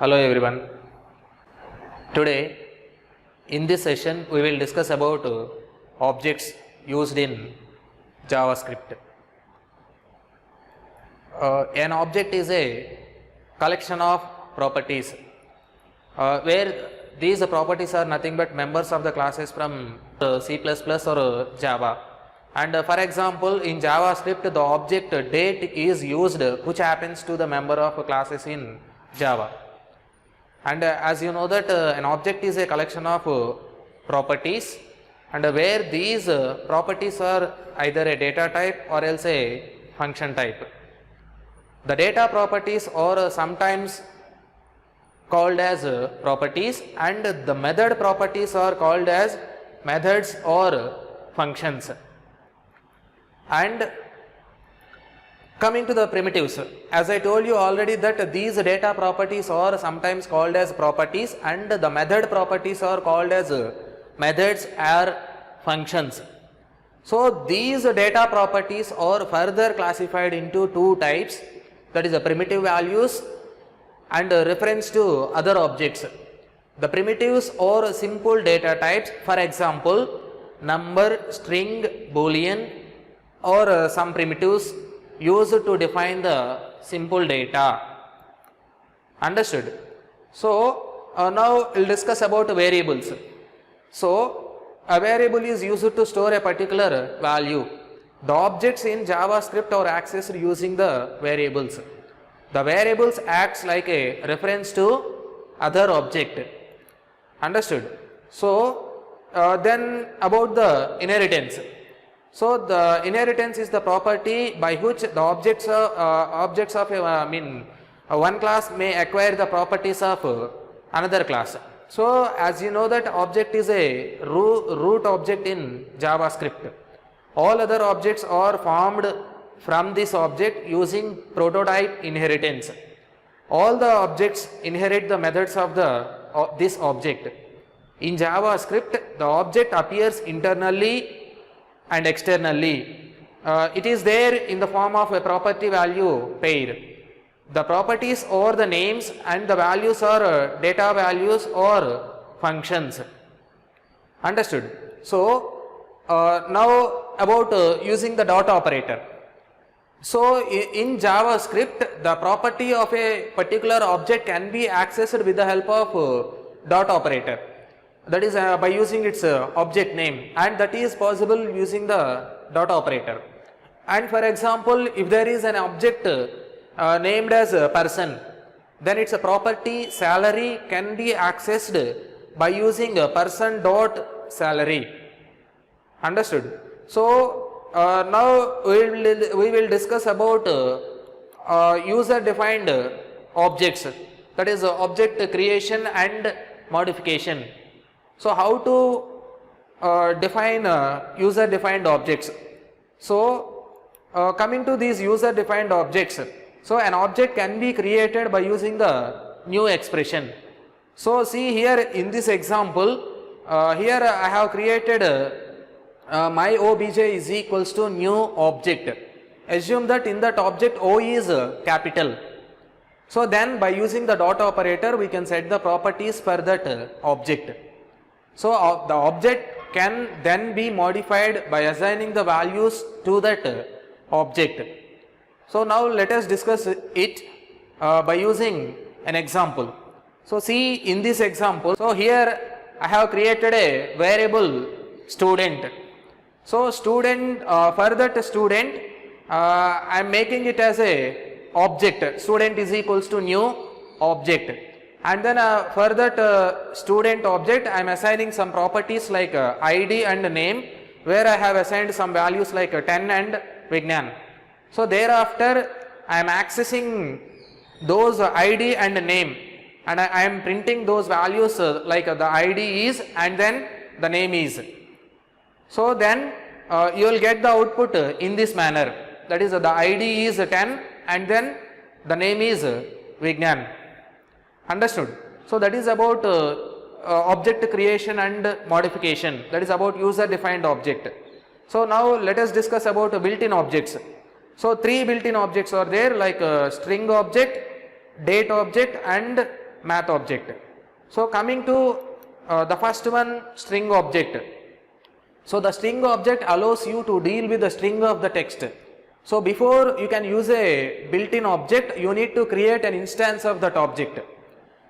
Hello everyone. Today in this session we will discuss about objects used in JavaScript. An object is a collection of properties where these properties are nothing but members of the classes from C++ or Java. And for example, in JavaScript the object date is used which happens to the member of classes in Java. And as you know that an object is a collection of properties, and where these properties are either a data type or else a function type. The data properties are sometimes called as properties, and the method properties are called as methods or functions. And coming to the primitives, as I told you already that these data properties are sometimes called as properties and the method properties are called as methods or functions. So these data properties are further classified into two types, that is the primitive values and reference to other objects. The primitives are simple data types, for example number, string, boolean, or some primitives used to define the simple data. Understood? So now we will discuss about variables. So a variable is used to store a particular value. The objects in JavaScript are accessed using the variables. The variables acts like a reference to other object. Understood? So then about the inheritance. So the inheritance is the property by which the objects of one class may acquire the properties of another class. So as you know that object is a root object in JavaScript. All other objects are formed from this object using prototype inheritance. All the objects inherit the methods of this object. In JavaScript, the object appears internally and externally. It is there in the form of a property value pair. The properties or the names and the values are data values or functions. Understood? So now about using the dot operator. So in JavaScript the property of a particular object can be accessed with the help of dot operator. That is by using its object name, and that is possible using the dot operator. And for example, if there is an object named as a person, then its property salary can be accessed by using a person dot salary. Understood? So now we will discuss about user defined objects, that is object creation and modification. So how to define user defined objects? So coming to these user defined objects, so an object can be created by using the new expression. So see here in this example, here I have created my obj is equals to new object. Assume that in that object O is capital. So then by using the dot operator we can set the properties for that object. So the object can then be modified by assigning the values to that object. So now let us discuss it by using an example. So see in this example, so here I have created a variable student. So student, for that student I am making it as a object. Student is equals to new object. And then for that student object I am assigning some properties like ID and name, where I have assigned some values like 10 and Vignan. So thereafter I am accessing those ID and name, and I am printing those values like the ID is and then the name is. So then you will get the output in this manner, that is the ID is 10 and then the name is Vignan. Understood? So that is about object creation and modification, that is about user defined object. So now let us discuss about built-in objects. So three built-in objects are there, like string object, date object and math object. So coming to the first one, string object. So the string object allows you to deal with the string of the text. So before you can use a built-in object, you need to create an instance of that object.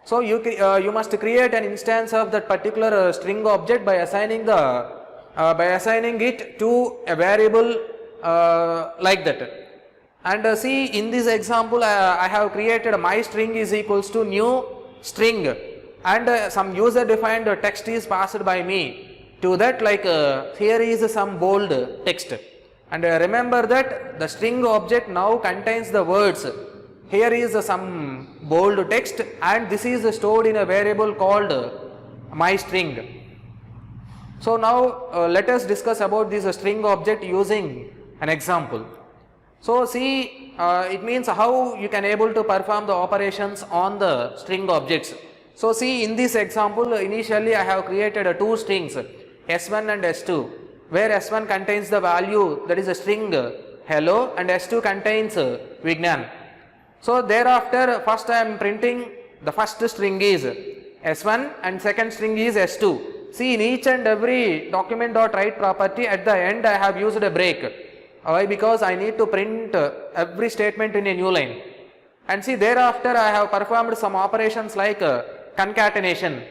So you must create an instance of that particular string object by assigning it to a variable like that. And see, in this example I have created my string is equals to new string, and some user defined text is passed by me to that, like here is some bold text, and remember that the string object now contains the words. Here is some bold text, and this is stored in a variable called my string. So now let us discuss about this string object using an example. So see, it means how you can able to perform the operations on the string objects. So see, in this example initially I have created two strings, S1 and S2, where S1 contains the value, that is a string hello, and S2 contains Vignan. So thereafter first I am printing the first string is S1 and second string is S2. See, in each and every document.write property at the end I have used a break. Why? Because I need to print every statement in a new line. And see, thereafter I have performed some operations like concatenation.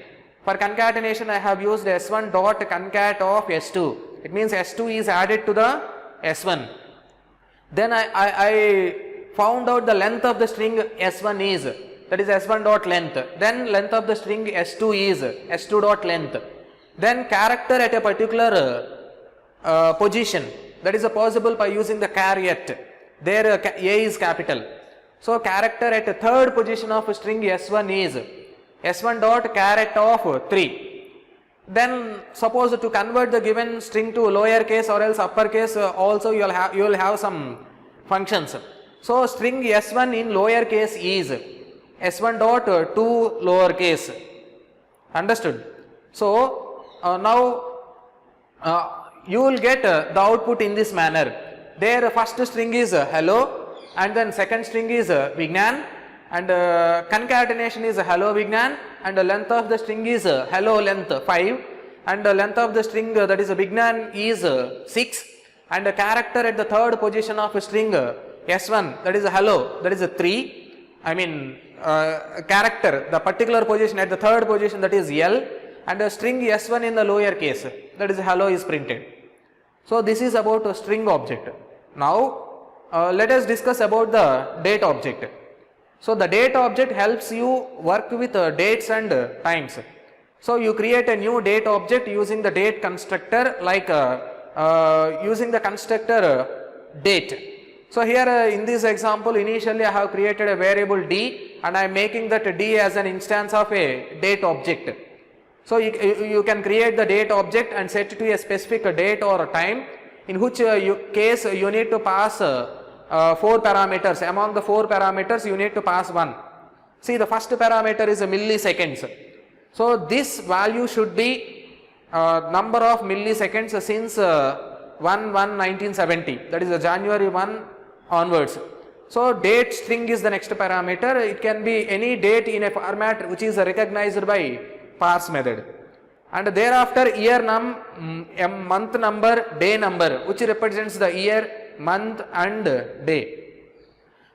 For concatenation I have used S1 dot concat of S2. It means S2 is added to the S1. Then I found out the length of the string S1 is, that is S1 dot length. Then length of the string S2 is S2 dot length. Then character at a particular position, that is possible by using the char at. There A is capital. So character at a third position of string S1 is S1 dot char at of 3. Then suppose to convert the given string to lowercase or else uppercase, also you will have some functions. So string S1 in lowercase is S1 dot to lowercase. Understood? So now you will get the output in this manner. There first string is hello, and then second string is Vignan, and concatenation is hello Vignan, and the length of the string is hello length 5, and the length of the string that is Vignan is 6, and the character at the third position of string S1, that is hello, that is 3. I mean character, the particular position at the third position, that is L, and the string S1 in the lower case, that is hello, is printed. So this is about a string object. Now let us discuss about the date object. So the date object helps you work with dates and times. So you create a new date object using the date constructor, like using the constructor date. So here in this example initially I have created a variable d, and I am making that d as an instance of a date object. So you can create the date object and set it to a specific date or time, in which case you need to pass 4 parameters. Among the 4 parameters you need to pass one. See, the first parameter is milliseconds. So this value should be number of milliseconds since 1/1/1970, that is January 1 onwards. So date string is the next parameter. It can be any date in a format which is recognized by parse method. And thereafter year month number, day number, which represents the year, month and day.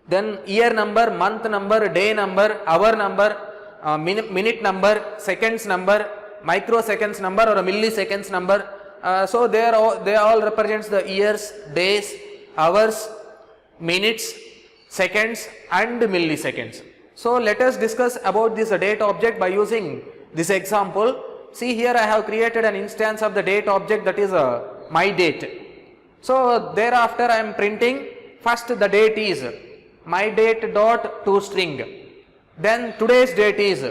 Then year number, month number, day number, hour number, minute number, seconds number, microseconds number or milliseconds number. So they all represents the years, days, hours, minutes, seconds and milliseconds. So let us discuss about this date object by using this example. See, here I have created an instance of the date object, that is my date. So thereafter I am printing first the date is my date dot toString. Then today's date is,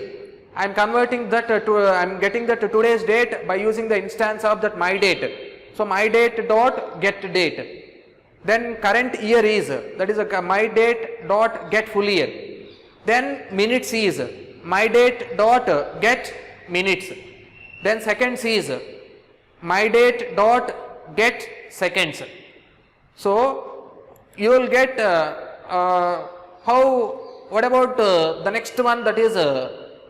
I am converting that I am getting that today's date by using the instance of that my date. So my date dot get date. Then current year is, that is my date dot get full year. Then minutes is my date dot get minutes. Then seconds is my date dot get seconds. So you will get what about the next one, that is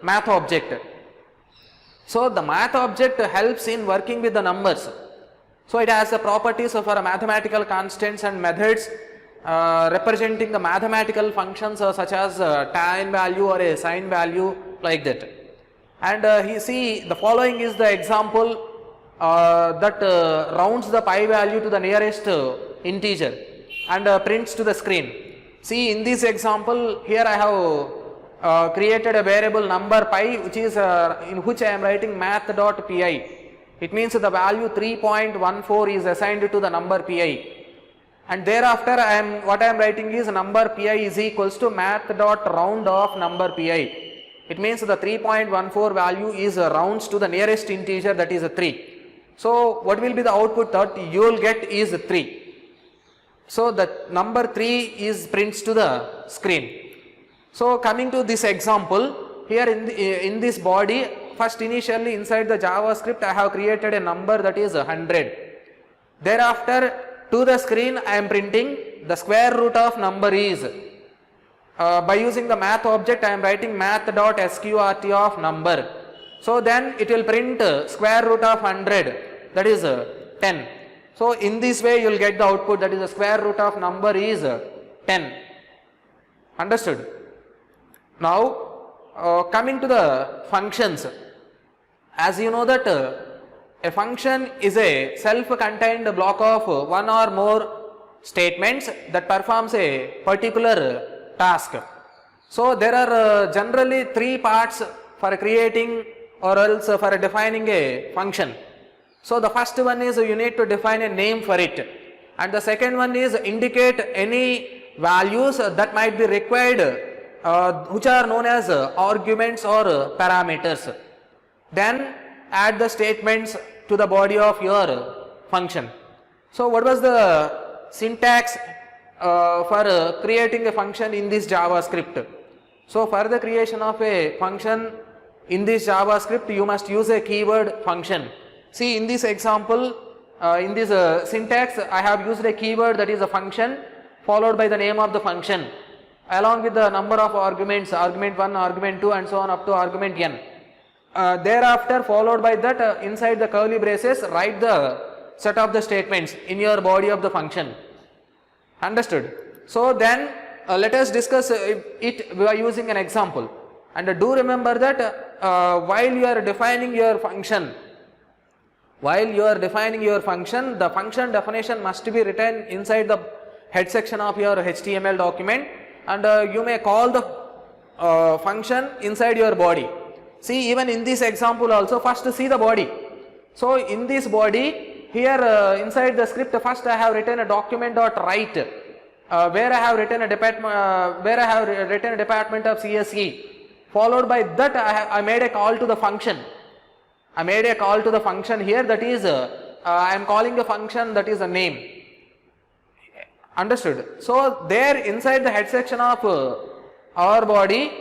math object. So the math object helps in working with the numbers. So it has the properties for mathematical constants and methods representing the mathematical functions such as tan value or a sine value, like that. And you see, the following is the example that rounds the pi value to the nearest integer and prints to the screen. See, in this example here I have created a variable number pi, which is in which I am writing math.pi. It means the value 3.14 is assigned to the number pi, and thereafter what I am writing is number pi is equals to math.round of number pi. It means the 3.14 value is rounds to the nearest integer, that is 3. So what will be the output that you will get is 3. So the number 3 is prints to the screen. So coming to this example, here in this body, first initially inside the JavaScript I have created a number that is 100. Thereafter to the screen I am printing the square root of number is, by using the math object I am writing math.sqrt of number. So then it will print square root of 100, that is 10. So in this way you will get the output, that is the square root of number is 10. Understood? Now coming to the functions, as you know that a function is a self-contained block of one or more statements that performs a particular task. So there are generally 3 parts for creating or else for defining a function. So the first one is you need to define a name for it, and the second one is indicate any values that might be required, which are known as arguments or parameters. Then add the statements to the body of your function. So what was the syntax for creating a function in this JavaScript? So for the creation of a function in this JavaScript you must use a keyword function. See, in this example, in this syntax I have used a keyword, that is a function, followed by the name of the function along with the number of arguments, argument 1, argument 2 and so on up to argument n. Thereafter followed by that inside the curly braces write the set of the statements in your body of the function. Understood? So then let us discuss it by using an example, and do remember that while you are defining your function, the function definition must be written inside the head section of your HTML document, and you may call the function inside your body. See, even in this example also, first see the body. So in this body here inside the script, first I have written a document.write where I have written a department of CSE. Followed by that I made a call to the function. Here, that is I am calling a function that is a name. Understood? So there inside the head section of our body,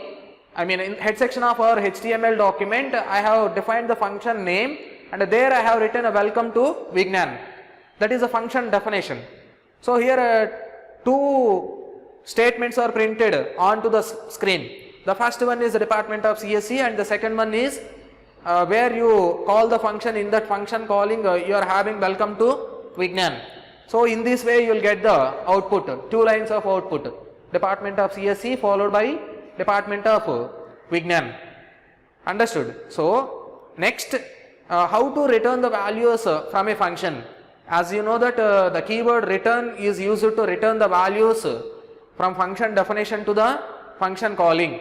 in head section of our HTML document, I have defined the function name, and there I have written a welcome to Vignan. That is a function definition. So here 2 statements are printed onto the screen. The first one is the department of CSE, and the second one is where you call the function. In that function calling you are having welcome to Vignan. So in this way you will get the output, 2 lines of output, department of CSE followed by department of Vignan. Understood? So next, how to return the values from a function. As you know that the keyword return is used to return the values from function definition to the function calling.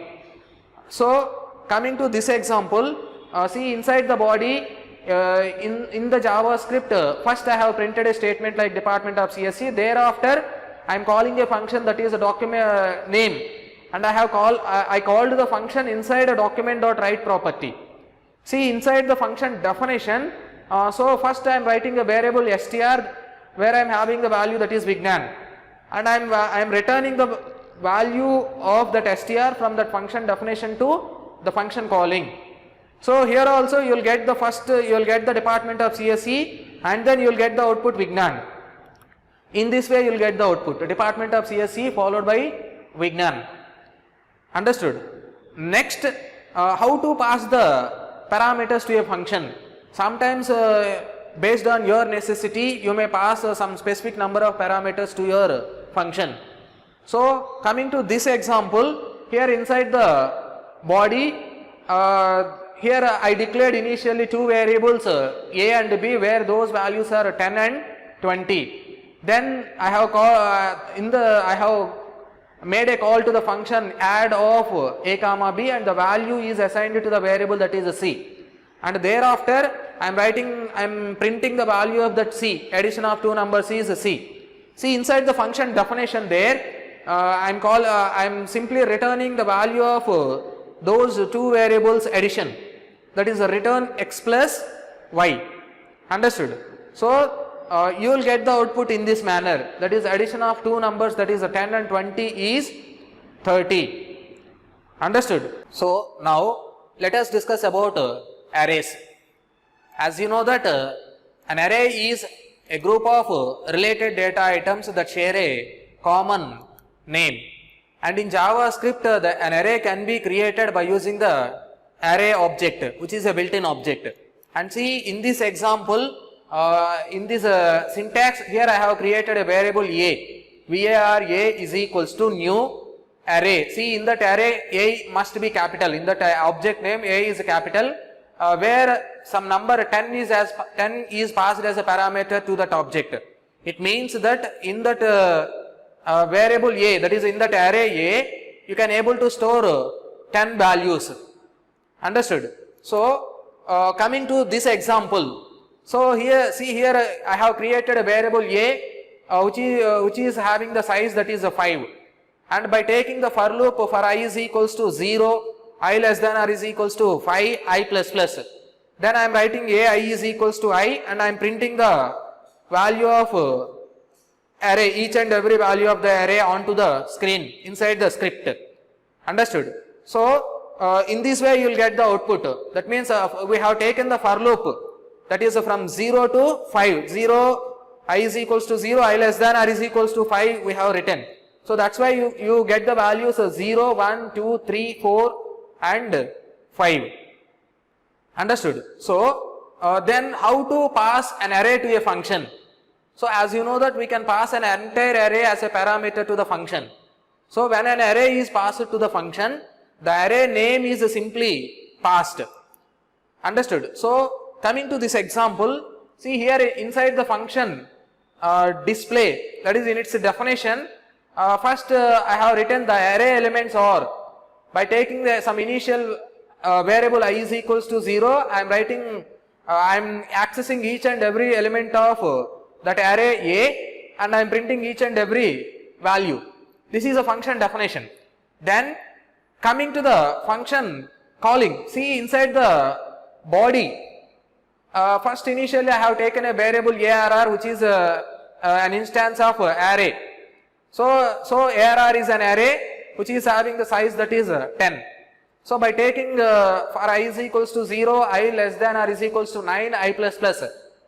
So coming to this example, see inside the body in the JavaScript, first I have printed a statement like department of CSE. Thereafter I am calling a function that is a document name, and I called the function inside a document.write property. See, inside the function definition, so first I am writing a variable str where I am having the value that is Vignan, and I am returning the value of that str from that function definition to the function calling. So here also you will get the department of CSE, and then you will get the output Vignan. In this way you will get the output department of CSE followed by Vignan. Understood? Next, how to pass the parameters to a function. Sometimes based on your necessity, you may pass some specific number of parameters to your function. So coming to this example, here inside the body, here I declared initially two variables a and b, where those values are 10 and 20. Then I have I have made a call to the function add of a comma b, and the value is assigned to the variable that is c. And thereafter I am printing the value of that c. Addition of two numbers is c. See, inside the function definition there, I am simply returning the value of those two variables addition, that is a return x plus y. Understood? So you will get the output in this manner, that is addition of two numbers, that is 10 and 20 is 30. Understood? So now let us discuss about arrays. As you know that an array is a group of related data items that share a common name, and in JavaScript an array can be created by using the array object, which is a built-in object. And see, in this example, in this syntax, here I have created a variable a, var a is equals to new array. See, in that array a must be capital, in that object name a is capital, where some number 10 is passed as a parameter to that object. It means that in that variable a, that is in that array a, you can able to store 10 values. Understood? So coming to this example, so here see, here I have created a variable a which is having the size that is 5, and by taking the for loop for I is equals to 0, I less than or is equals to 5, I plus plus, then I am writing ai is equals to I, and I am printing the value of array, each and every value of the array onto the screen inside the script. Understood? So in this way you will get the output. That means we have taken the for loop, that is from 0 to 5, 0 I is equals to 0, I less than or is equals to 5 we have written. So that's why you get the values 0, 1, 2, 3, 4 and 5. Understood? So then how to pass an array to a function? So as you know that we can pass an entire array as a parameter to the function. So when an array is passed to the function, the array name is simply passed. Understood? So coming to this example, see here inside the function display, that is in its definition, first I have written the array elements are, by taking some initial variable I is equals to 0, I am accessing each and every element of that array a, and I am printing each and every value. This is a function definition. Then coming to the function calling, see inside the body, first initially I have taken a variable arr, which is an instance of array. So arr is an array which is having the size that is 10. So by taking for I is equals to 0, I less than or is equals to 9, I plus plus,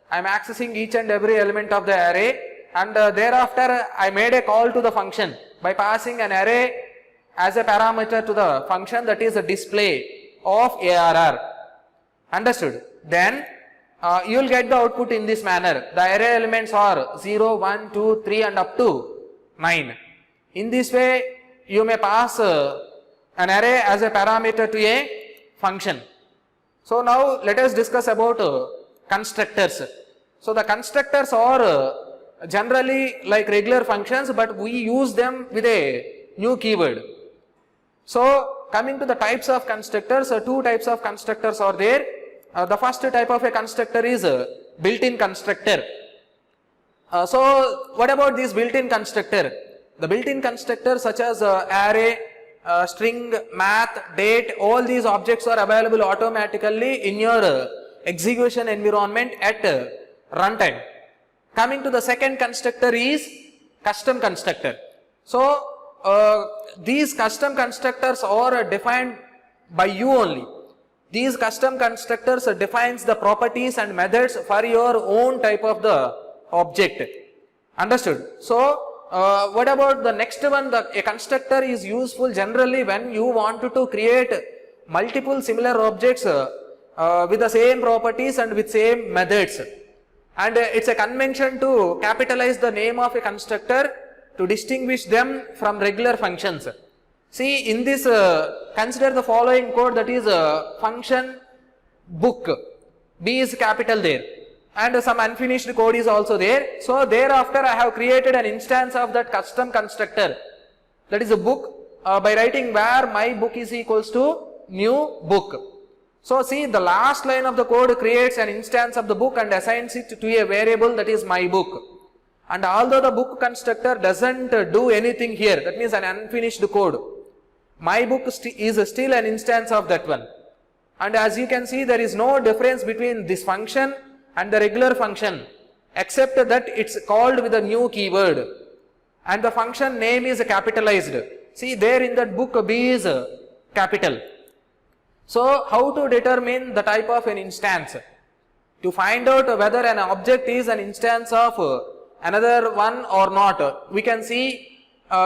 I am accessing each and every element of the array, and thereafter I made a call to the function by passing an array as a parameter to the function, that is a display of arr. Understood? Then you will get the output in this manner. The array elements are 0, 1, 2, 3 and up to 9. In this way you may pass an array as a parameter to a function. So now let us discuss about constructors. So the constructors are generally like regular functions, but we use them with a new keyword. So coming to the types of constructors, two types of constructors are there. The first type of a constructor is built-in constructor. So what about this built-in constructor? The built-in constructor such as array, string, math, date, all these objects are available automatically in your execution environment at runtime. Coming to the second constructor is custom constructor. So these custom constructors are defined by you only. These custom constructors defines the properties and methods for your own type of the object. Understood? So what about the next one? A constructor is useful generally when you want to create multiple similar objects with the same properties and with same methods. And it's a convention to capitalize the name of a constructor to distinguish them from regular functions. See, in this, consider the following code, that is function book. B is capital there, and some unfinished code is also there. So thereafter I have created an instance of that custom constructor, that is a book, by writing where my book is equals to new book. So see, the last line of the code creates an instance of the book and assigns it to a variable, that is my book. And although the book constructor doesn't do anything here, that means an unfinished code, my book is still an instance of that one. And as you can see, there is no difference between this function and the regular function, except that it's called with a new keyword and the function name is capitalized. See, there in that book B is capital. So how to determine the type of an instance? To find out whether an object is an instance of another one or not, we can see,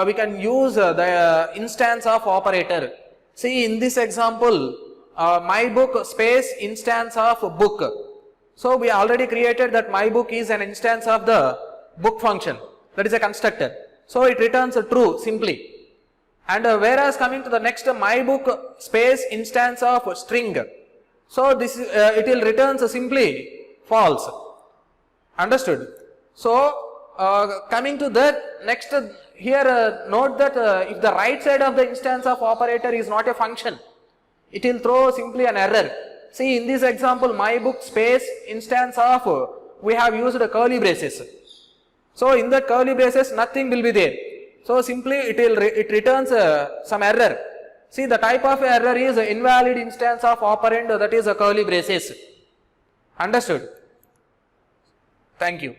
we can use the instance of operator. See, in this example, my book space instance of book. So we already created that my book is an instance of the book function, that is a constructor. So it returns true simply. And whereas coming to the next, my book space instance of string. So this it will returns simply false. Understood? So coming to that next, here note that if the right side of the instance of operator is not a function, it will throw simply an error. See, in this example, my book space instance of, we have used curly braces. So in that curly braces nothing will be there. So simply it returns some error. See, the type of error is invalid instance of operand, that is a curly braces. Understood? Thank you.